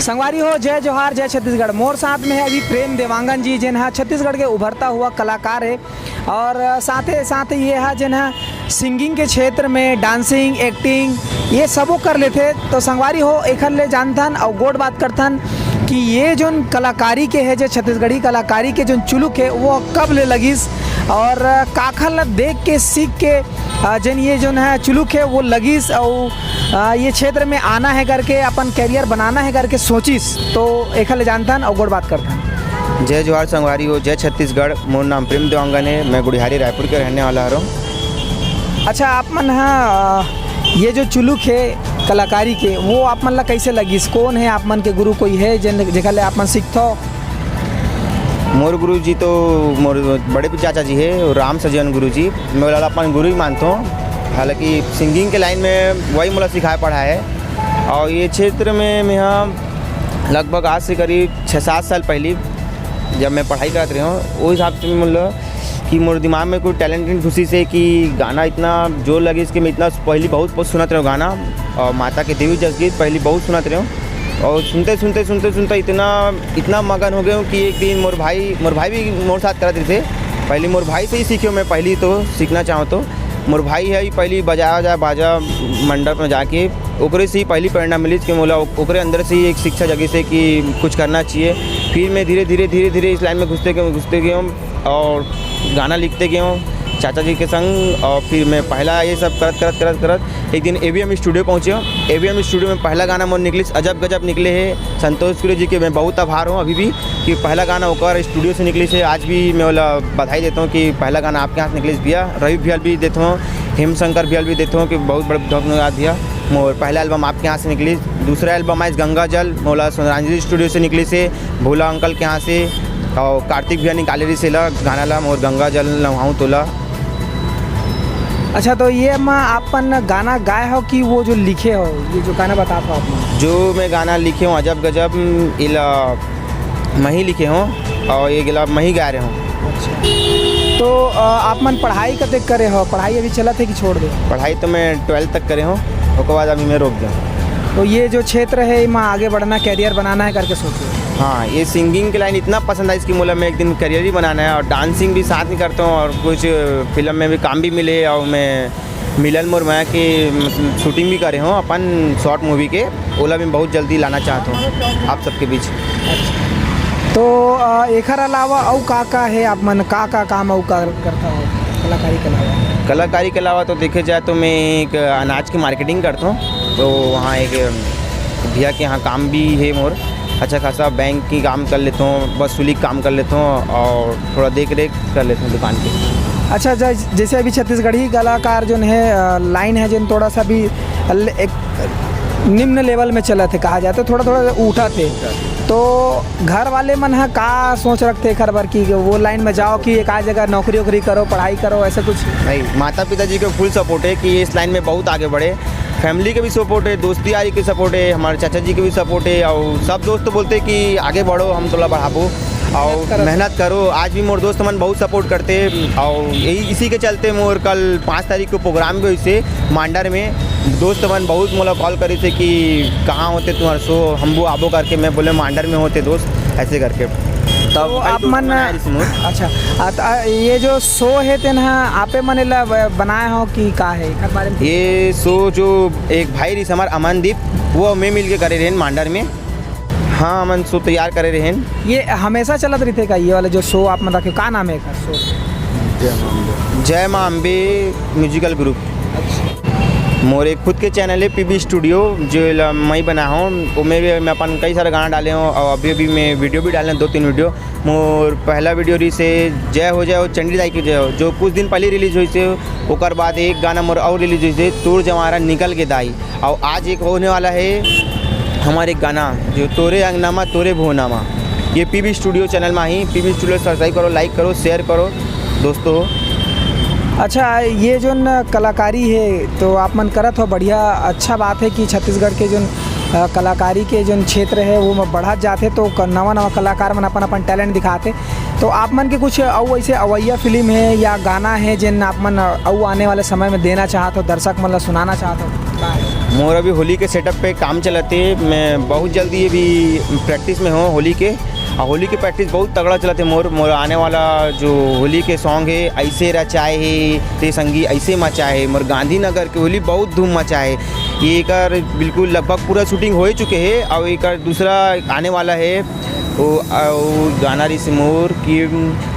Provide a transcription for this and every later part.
संगवारी हो, जय जोहार, जय छत्तीसगढ़। मोर साथ में है अभी प्रेम देवांगन जी, जिन है छत्तीसगढ़ के उभरता हुआ कलाकार है और साथ ही ये है जिन है सिंगिंग के क्षेत्र में डांसिंग एक्टिंग ये सबो कर लेते। तो संगवारी हो एक ले जानथन और गोड बात करथन कि ये जो कलाकारी के है जो छत्तीसगढ़ी कलाकारी के जो चुलुक है वो कब ले लगिस और काखल देख के सीख के जन ये जो है चुलुक है वो लगिस और ये क्षेत्र में आना है करके अपन कैरियर बनाना है करके सोचिस। तो एक ले जानथन और गोड बात करथन। जय जोहार संगवारी हो, जय छत्तीसगढ़। मोर नाम प्रेम देवांगन है, मैं गुड़िहारी रायपुर के रहने वाला हूँ। अच्छा, आप मन हाँ ये जो चुलुक है कलाकारी के वो आप मन ला कैसे लगिस? कौन है आप मन के गुरु? कोई है जिन जेखर ले आप मन सीखथो? मोर गुरु जी तो मोर बड़े चाचा जी है, राम सजन गुरु जी। मैं बोला अपन गुरु ही मानता हूँ। हालांकि सिंगिंग के लाइन में वही मुझे सिखाया पढ़ा है और ये क्षेत्र में मैं यहाँ लगभग आज से करीब 6-7 साल पहले जब मैं पढ़ाई करते रहा हूँ वो हिसाब से मैं कि मोर दिमाग में कोई टैलेंट खुशी से कि गाना इतना जोर लगे इसके मैं इतना पहले बहुत सुनत रहा हूँ गाना और माता के देवी जसगीत पहले बहुत सुनत रहा हूँ और सुनते इतना मगन हो गया हूँ कि एक दिन मोर भाई भी मोर साथ करते थे। पहले मोर भाई से ही सीखे मैं पहली तो सीखना चाहूँ तो मोर भाई है पहली बजाया बाजा मंडप में जाके ओकरे से ही पहली प्रेरणा मिली कि मोला ओकरे अंदर से ही एक शिक्षा जगह से कि कुछ करना चाहिए। फिर मैं धीरे धीरे इस लाइन में घुसते गया और गाना लिखते गया हूँ चाचा जी के संग। और फिर मैं पहला ये सब करत एक दिन AVM स्टूडियो पहुँचे हूँ। AVM स्टूडियो में पहला गाना मोर निकली अजब गजब निकले हैं। संतोष गुरु जी के मैं बहुत आभार हूँ अभी भी कि पहला गाना होकर स्टूडियो से निकली से। आज भी मैं बोला बधाई देता हूँ कि पहला गाना आपके हाथ निकली भैया। रवि भैया भी देता हूँ, हेमशंकर भैया भी देता हूँ कि बहुत बड़े धन्यवाद भैया। मोर पहला एल्बम आपके यहाँ से निकली। दूसरा एल्बम आज गंगा जल मोला सोनारांजली स्टूडियो से निकली से भोला अंकल के यहाँ से और कार्तिक भैया निकाले से ला गाना ला मोर गंगा जल नहाऊँ तोला। अच्छा, तो ये आपन गाना गाए हो कि वो जो लिखे हो ये जो गाना बता पाओ आप? जो मैं गाना लिखे हूँ अजब गजब इला मैं ही लिखे हूँ और ये गिला मैं ही गा रहे हूँ। अच्छा, तो आप मन पढ़ाई कब तक करे हो? पढ़ाई अभी चला थे कि छोड़ दे? पढ़ाई तो मैं 12th तक करे हूँ, उसके बाद अभी मैं रोक दिया। तो ये जो क्षेत्र है इसमें आगे बढ़ना कैरियर बनाना है करके सोचो? हाँ, ये सिंगिंग की लाइन इतना पसंद है इसकी मोला मैं एक दिन करियर ही बनाना है और डांसिंग भी साथ में करता हूँ और कुछ फिल्म में भी काम भी मिले और मैं मिलन मोर माया की शूटिंग भी करे हूँ अपन शॉर्ट मूवी के ओला भी बहुत जल्दी लाना चाहता हूँ आप सबके बीच। तो एकर अलावा और का है आप मन का काम और करता हो कलाकारी के अलावा? कलाकारी के अलावा तो देखे जाए तो मैं एक अनाज की मार्केटिंग करता हूँ। तो वहाँ एक भैया के यहाँ काम भी है मोर अच्छा खासा, बैंक की काम कर लेता हूँ, वसूली काम कर लेता हूँ और थोड़ा देख रेख कर लेता हूँ दुकान की। अच्छा, जैसे अभी छत्तीसगढ़ी कलाकार जो है लाइन है जो थोड़ा सा भी एक निम्न लेवल में चला थे कहा जाए तो थोड़ा उठा थे। तो घर वाले मन है का सोच रखते खर बार की वो लाइन में जाओ कि एक आध जगह नौकरी वोकरी करो पढ़ाई करो ऐसा कुछ नहीं? माता पिता जी का फुल सपोर्ट है कि इस लाइन में बहुत आगे बढ़े। फैमिली के भी सपोर्ट है, दोस्ती यारी के सपोर्ट है, हमारे चाचा जी के भी सपोर्ट है और सब दोस्त बोलते हैं कि आगे बढ़ो हम थोड़ा बढ़ाबो और मेहनत करो। आज भी मोर दोस्त मन बहुत सपोर्ट करते और यही इसी के चलते मोर कल 5 तारीख को प्रोग्राम भी हुई मांडर में दोस्त मन बहुत मोला कॉल करे थे कि कहाँ होते तुम्हारे शो हम वो आबो करके। मैं बोले मांडर में होते दोस्त ऐसे करके तब तो आप मन। अच्छा, ये जो शो है तेन आपे मन ला बनाए हो कि का है एक बारे में? ये शो जो एक भाई रही हमार अमनदीप वो मैं मिल के करे रहे मांडर में। हाँ, अमन शो तैयार करे रहे। ये हमेशा चलत रहते का ये वाला जो शो आप मतलब का नाम है शो? जय माँ अम्बे म्यूजिकल ग्रुप। मोर एक खुद के चैनल है PB स्टूडियो जो मैं बना हूँ। उसमें भी मैं अपन कई सारे गाना डाले हूँ और अभी मैं वीडियो भी डाले 2-3 वीडियो। मोर पहला वीडियो रही से जय हो चंडी दाई की जय हो जो कुछ दिन पहले रिलीज हुई से। ओकर बाद एक गाना मोर और रिलीज हुई से तोर जवारा निकल के दाई। और आज एक होने वाला है हमारे एक गाना जो तोरे अंगनामा तोरे भोनामा। ये PB स्टूडियो चैनल में ही PB स्टूडियो सब्सक्राइब करो, लाइक करो, शेयर करो दोस्तों। अच्छा, ये जो कलाकारी है तो आप मन करत हो बढ़िया अच्छा बात है कि छत्तीसगढ़ के जो कलाकारी के जो क्षेत्र है वो बढ़त जाते तो नवा कलाकार मन अपन टैलेंट दिखाते। तो आप मन के कुछ और ऐसे अवैया फिल्म है या गाना है जिन आप मन और आने वाले समय में देना चाहते हो दर्शक मन ला सुनाना चाहते हो? मोर अभी होली के सेटअप पे काम चलाते, मैं बहुत जल्दी ये भी प्रैक्टिस में हूँ होली के, और होली की प्रैक्टिस बहुत तगड़ा चलाते। मोर आने वाला जो होली के सॉन्ग है, ऐसे रचाए है ते संगी ऐसे मचाए है, मोर गांधीनगर के होली बहुत धूम मचाए है। ये कर बिल्कुल लगभग पूरा शूटिंग हो ही चुके हैं, और एक दूसरा आने वाला है वो गाना रिस मोर की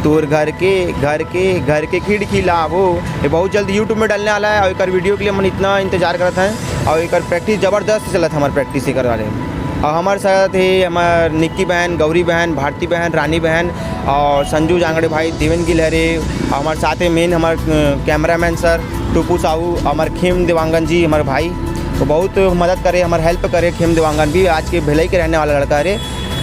तोर घर के खिड़की लावो, ये बहुत जल्द यूट्यूब में डालने वाला है। और एक वीडियो के लिए मन इतना इंतजार करता है, और एक प्रैक्टिस ज़बरदस्त चला था हमारे प्रैक्टिस ही करवा रहे हैं। और हमारे साथ है हमार निक्की बहन, गौरी बहन, भारती बहन, रानी बहन और संजू जांगड़े भाई, देवेंद्र गिलहरे। हमारे साथ है मेन हमारे कैमरामैन सर टूपू साहू, हमारे खेम देवांगन जी हमारे भाई, वो बहुत मदद करे, हमारे हेल्प करे। खेम देवांगन भी आज के भिलाई के रहने वाला लड़का है,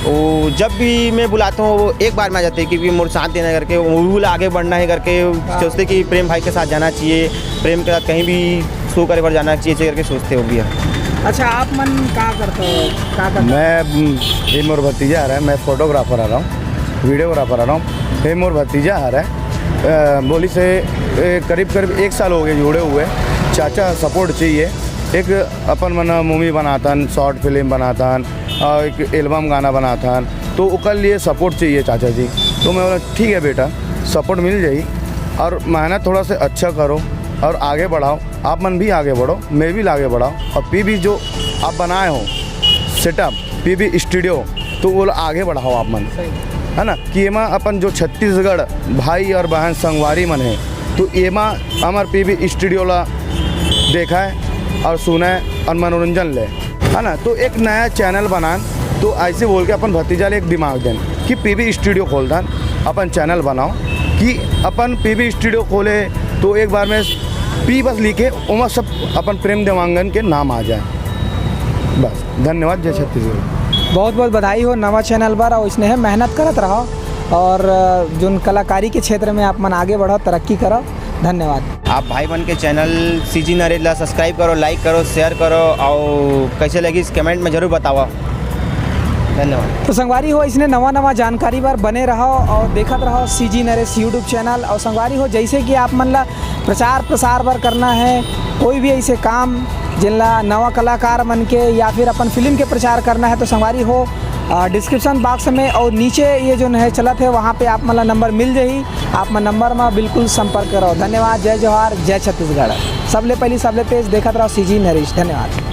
वो जब भी मैं बुलाता हूँ वो एक बार में आ जाते हैं, क्योंकि मोर साथ देना करके वो आगे बढ़ना है करके सोचते कि प्रेम भाई के साथ जाना चाहिए, प्रेम के साथ कहीं भी शो करे पर जाना चाहिए करके सोचते हो भी है। अच्छा, आप मन क्या करते हो? क्या करते हो? मैं ये मोर भतीजा आ रहा है, मैं फोटोग्राफर आ रहा हूँ, वीडियोग्राफर आ रहा हूँ। ये मोर भतीजा आ रहा है, बोली से करीब 1 साल हो गए जुड़े हुए। चाचा सपोर्ट चाहिए, एक अपन मना मूवी बनातन, शॉर्ट फिल्म बनातन और एक एल्बम गाना बनातन, तो उसके लिए सपोर्ट चाहिए चाचा जी। तो मैं बोला ठीक है बेटा, सपोर्ट मिल जाई, और मेहनत थोड़ा सा अच्छा करो और आगे बढ़ाओ। आप मन भी आगे बढ़ो, मैं भी आगे बढ़ाओ। और पीबी जो आप बनाए हो सेटअप पीबी स्टूडियो, तो वो आगे बढ़ाओ आप मन, है ना। कि एमा अपन जो छत्तीसगढ़ भाई और बहन संगवारी मन है, तो एमा हमार पीबी स्टूडियो ला देखा है और सुना है और मनोरंजन ले, है ना। तो एक नया चैनल बनान, तो ऐसे बोल के अपन भतीजा ले एक दिमाग दें कि पीबी स्टूडियो खोल दें, अपन चैनल बनाओ कि अपन पीबी स्टूडियो खोले तो एक बार में पी बस लिखे उमा सब अपन प्रेम देवांगन के नाम आ जाए। बस धन्यवाद, जय छत्तीसगढ़। बहुत बहुत बधाई हो नवा चैनल पर, और इसने है मेहनत करत रहो, और जो कलाकारी के क्षेत्र में आप मन आगे बढ़ो, तरक्की करो। धन्यवाद। आप भाई बन के चैनल CG नरेश ला सब्सक्राइब करो, लाइक करो, शेयर करो, और कैसे लगी इस कमेंट में ज़रूर बताओ। धन्यवाद। तो संगवारी हो, इसने नवा जानकारी बार बने रहो और देखत रहो CG नरेश यूट्यूब चैनल। और संगवारी हो, जैसे कि आप मन ला प्रचार प्रसार बार करना है, कोई भी ऐसे काम जिनला नवा कलाकार मन के या फिर अपन फिल्म के प्रचार करना है, तो संगवारी हो डिस्क्रिप्शन बॉक्स में और नीचे ये जो है चलत है, वहाँ पे आप मतलब नंबर मिल जाही, आप मन नंबर में बिल्कुल संपर्क करो। धन्यवाद, जय जोहार, जय छत्तीसगढ़। सबले पहली सबले तेज देखत रहो CG नरेश। धन्यवाद।